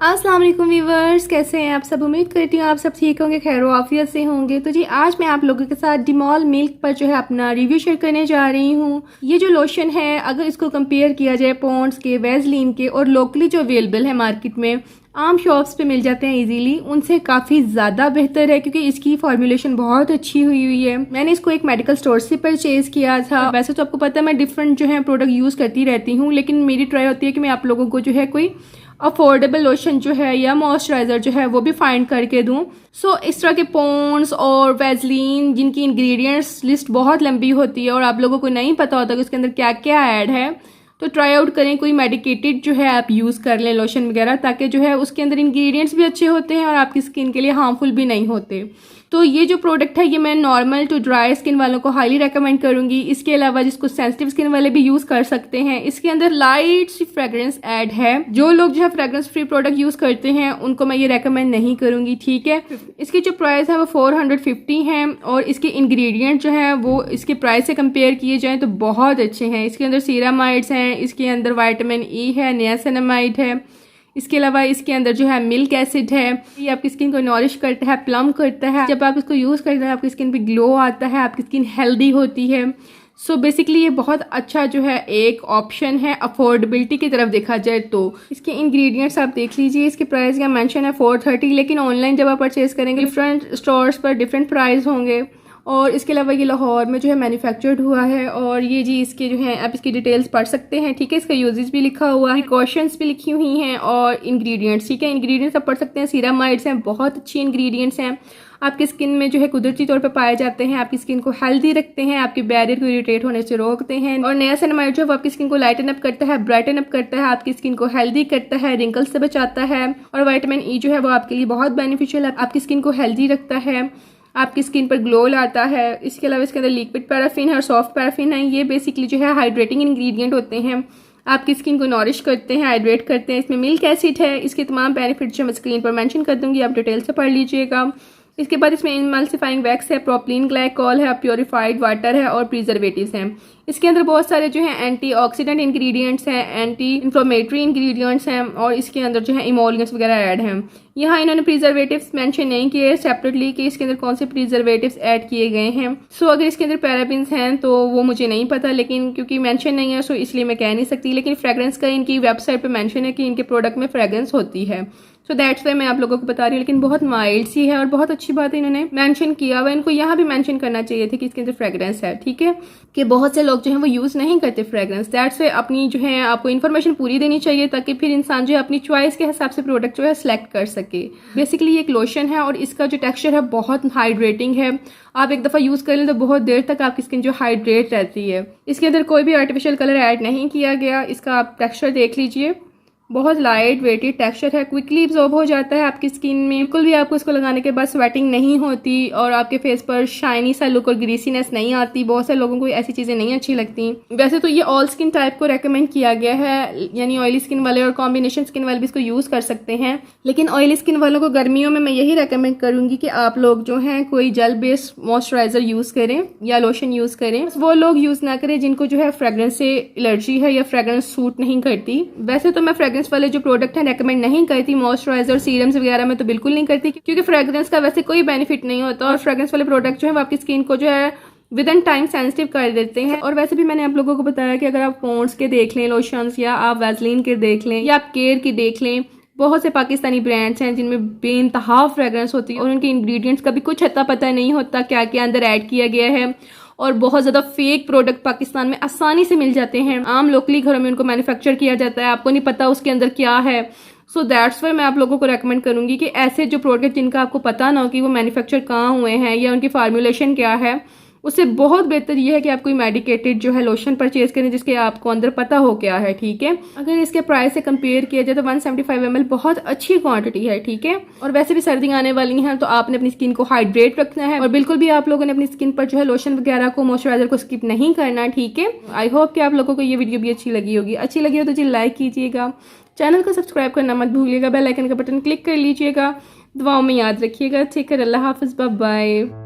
अस्सलाम वालेकुम व्यूवर्स, कैसे हैं आप सब। उम्मीद करती हूँ आप सब ठीक होंगे, खैर आफियत से होंगे। तो जी आज मैं आप लोगों के साथ डिमॉल मिल्क पर जो है अपना रिव्यू शेयर करने जा रही हूँ। ये जो लोशन है, अगर इसको कंपेयर किया जाए पॉन्ड्स के, वैसलीन के और लोकली जो अवेलेबल है मार्केट में, आम शॉप्स पे मिल जाते हैं इजीली, उनसे काफ़ी ज़्यादा बेहतर है क्योंकि इसकी फॉर्मुलेशन बहुत अच्छी हुई है। मैंने इसको एक मेडिकल स्टोर से परचेज़ किया था। वैसे तो आपको पता है मैं डिफरेंट जो है प्रोडक्ट यूज़ करती रहती हूँ, लेकिन मेरी ट्राई होती है कि मैं आप लोगों को जो है कोई अफोर्डेबल लोशन जो है या मॉइस्चराइज़र जो है वो भी फाइंड करके दूँ। इस तरह के पॉन्ड्स और वैसलीन जिनकी इंग्रेडिएंट्स लिस्ट बहुत लंबी होती है और आप लोगों को नहीं पता होता कि उसके अंदर क्या क्या ऐड है, तो ट्राई आउट करें कोई मेडिकेटेड जो है आप यूज़ कर लें लोशन वगैरह, ताकि जो है उसके अंदर इंग्रेडिएंट्स भी अच्छे होते हैं और आपकी स्किन के लिए हार्मफुल भी नहीं होते। तो ये जो प्रोडक्ट है ये मैं नॉर्मल टू ड्राई स्किन वालों को हाईली रेकमेंड करूंगी। इसके अलावा जिसको सेंसिटिव स्किन वाले भी यूज़ कर सकते हैं। इसके अंदर लाइट सी फ्रेग्रेंस ऐड है। जो लोग जो है फ्रेग्रेंस फ्री प्रोडक्ट यूज़ करते हैं उनको मैं ये रेकमेंड नहीं करूंगी, ठीक है। इसकी जो प्राइस है वो 450 है और इसके इंग्रेडिएंट जो है वो इसके प्राइस से कंपेयर किए जाएँ तो बहुत अच्छे हैं। इसके अंदर सीरामाइड्स हैं, इसके अंदर विटामिन ई है, नियासिनामाइड है, इसके अलावा इसके अंदर जो है मिल्क एसिड है। ये आपकी स्किन को नॉरिश करता है, प्लम करता है। जब आप इसको यूज़ करते हैं आपकी स्किन पे ग्लो आता है, आपकी स्किन हेल्दी होती है। बेसिकली ये बहुत अच्छा जो है एक ऑप्शन है अफोर्डेबिलिटी की तरफ देखा जाए तो। इसके इंग्रेडिएंट्स आप देख लीजिए। इसके प्राइस का मेंशन है 430, लेकिन ऑनलाइन जब आप परचेज करेंगे डिफरेंट स्टोर्स पर डिफरेंट प्राइस होंगे। और इसके अलावा ये लाहौर में जो है मैन्युफैक्चर्ड हुआ है। और ये जी इसके जो है आप इसकी डिटेल्स पढ़ सकते हैं, ठीक है। इसका यूजेस भी लिखा हुआ है, प्रिकॉशंस भी लिखी हुई हैं और इंग्रेडिएंट्स, ठीक है। इंग्रेडिएंट्स आप पढ़ सकते हैं। सीरामाइड्स हैं, बहुत अच्छी इंग्रेडिएंट्स हैं, आपकी स्किन में जो है कुदरती तौर पर पाए जाते हैं, आपकी स्किन को हेल्दी रखते हैं, आपके बैरियर को इरिटेट होने से रोकते हैं। और नियासिनामाइड जो है वो आपकी स्किन को लाइटन अप करता है, ब्राइटन अप करता है, आपकी स्किन को हेल्दी करता है, रिंकल्स से बचाता है। और विटामिन ई जो है वो आपके लिए बहुत बेनिफिशियल है, आपकी स्किन को हेल्दी रखता है, आपकी स्किन पर ग्लो लाता है। इसके अलावा इसके अंदर लिक्विड पैराफिन है और सॉफ्ट पैराफिन है। ये बेसिकली जो है हाइड्रेटिंग इंग्रेडिएंट होते हैं, आपकी स्किन को नॉरिश करते हैं, हाइड्रेट करते हैं। इसमें मिल्क एसिड है। इसके तमाम बेनिफिट्स जो मैं स्क्रीन पर मेंशन कर दूंगी, आप डिटेल से पढ़ लीजिएगा। इसके बाद इसमें इमल्सिफाइंग वैक्स है, प्रोपिलीन ग्लाइकोल है, प्योरीफाइड वाटर है और प्रिजर्वेटिव्स हैं। इसके अंदर बहुत सारे जो है एंटीऑक्सीडेंट इंग्रेडिएंट्स हैं, एंटी इन्फ्लेमेटरी इंग्रेडिएंट्स हैं और इसके अंदर जो है इमोलियंट्स वगैरह ऐड हैं। यहाँ इन्होंने प्रिजर्वेटिव्स मेंशन नहीं किए सेपरेटली कि इसके अंदर कौन से प्रिजर्वेटिव्स ऐड किए गए हैं। अगर इसके अंदर पैराबिन्स हैं तो वो मुझे नहीं पता, लेकिन क्योंकि मेंशन नहीं है इसलिए मैं कह नहीं सकती। लेकिन फ्रेग्रेंस का इनकी वेबसाइट पर मेंशन है कि इनके प्रोडक्ट में फ्रेग्रेंस होती है। दैट्स वाई मैं आप लोगों को बता रही हूँ, लेकिन बहुत माइल्ड सी है और बहुत अच्छी बात है इन्होंने मेंशन किया हुआ। इनको यहाँ भी मेंशन करना चाहिए थी कि इसके अंदर फ्रेग्रेंस है, ठीक है। कि बहुत से लोग जो है वो यूज़ नहीं करते फ्रेग्रेंस। दैट्स वाई अपनी जो है आपको इन्फॉर्मेशन पूरी देनी चाहिए ताकि फिर इंसान जो है अपनी चॉइस के हिसाब से प्रोडक्ट जो है सिलेक्ट कर सके। बेसिकली ये एक लोशन है और इसका जो टेक्सचर है बहुत हाइड्रेटिंग है। आप एक दफ़ा यूज़ कर लें तो बहुत देर तक आपकी स्किन जो हाइड्रेट रहती है। इसके अंदर कोई भी आर्टिफिशियल कलर ऐड नहीं किया गया। इसका आप टेक्सचर देख लीजिए, बहुत लाइट वेटेड टेक्सचर है, क्विकली एब्जॉर्ब हो जाता है आपकी स्किन में। बिल्कुल भी आपको इसको लगाने के बाद स्वेटिंग नहीं होती और आपके फेस पर शाइनी सा लुक और ग्रीसीनेस नहीं आती। बहुत से लोगों को ऐसी चीज़ें नहीं अच्छी लगती। वैसे तो ये ऑल स्किन टाइप को रेकमेंड किया गया है, यानी ऑयली स्किन वाले और कॉम्बिनेशन स्किन वाले भी इसको यूज़ कर सकते हैं। लेकिन ऑयली स्किन वालों को गर्मियों में मैं यही रेकमेंड करूँगी कि आप लोग जो हैं कोई जेल बेस्ड मॉइस्चराइजर यूज़ करें या लोशन यूज़ करें। वो लोग यूज़ ना करें जिनको जो है फ्रेग्रेंस से एलर्जी है या फ्रेग्रेंस सूट नहीं करती। वैसे तो मैं फ्रेग्रेंस वाले जो प्रोडक्ट है रेकमेंड नहीं करती, मॉइस्चराइजर सीरम्स वगैरह में तो बिल्कुल नहीं करती, क्योंकि फ्रेग्रेंस का वैसे कोई बेनिफिट नहीं होता और फ्रेग्रेंस वाले प्रोडक्ट जो है वो आपकी स्किन को जो है विद इन टाइम सेंसिटिव कर देते हैं। और वैसे भी मैंने आप लोगों को बताया कि अगर आप पॉन्ड्स के देख लें लोशंस या आप वैसलीन के देख लें या आप केयर की देख लें, बहुत से पाकिस्तानी ब्रांड्स हैं जिनमें बेइंतहा फ्रेग्रेंस होती है और उनके इंग्रेडिएंट्स का भी कुछ अता पता नहीं होता क्या क्या अंदर ऐड किया गया है। और बहुत ज़्यादा फेक प्रोडक्ट पाकिस्तान में आसानी से मिल जाते हैं। आम लोकली घरों में उनको मैन्युफैक्चर किया जाता है, आपको नहीं पता उसके अंदर क्या है। दैट्स वाई मैं आप लोगों को रेकमेंड करूंगी कि ऐसे जो प्रोडक्ट जिनका आपको पता ना हो कि वो मैन्युफैक्चर कहाँ हुए हैं या उनकी फार्मूलेशन क्या है, उससे बहुत बेहतर ये है कि आप कोई मेडिकेटेड जो है लोशन परचेज करें जिसके आपको अंदर पता हो क्या है, ठीक है। अगर इसके प्राइस से कंपेयर किया जाए तो 175 ml बहुत अच्छी क्वांटिटी है, ठीक है। और वैसे भी सर्दी आने वाली हैं तो आपने अपनी स्किन को हाइड्रेट रखना है और बिल्कुल भी आप लोगों ने अपनी स्किन पर जो है लोशन वगैरह को, मॉइस्चराइजर को स्किप नहीं करना, ठीक है। आई होप कि आप लोगों को ये वीडियो भी अच्छी लगी होगी। अच्छी लगी हो तो जी लाइक कीजिएगा, चैनल को सब्सक्राइब करना मत भूलिएगा, बेल आइकन का बटन क्लिक कर लीजिएगा। दुआओं में याद रखिएगा। ठीक है, अल्लाह हाफिज़, बाय बाय।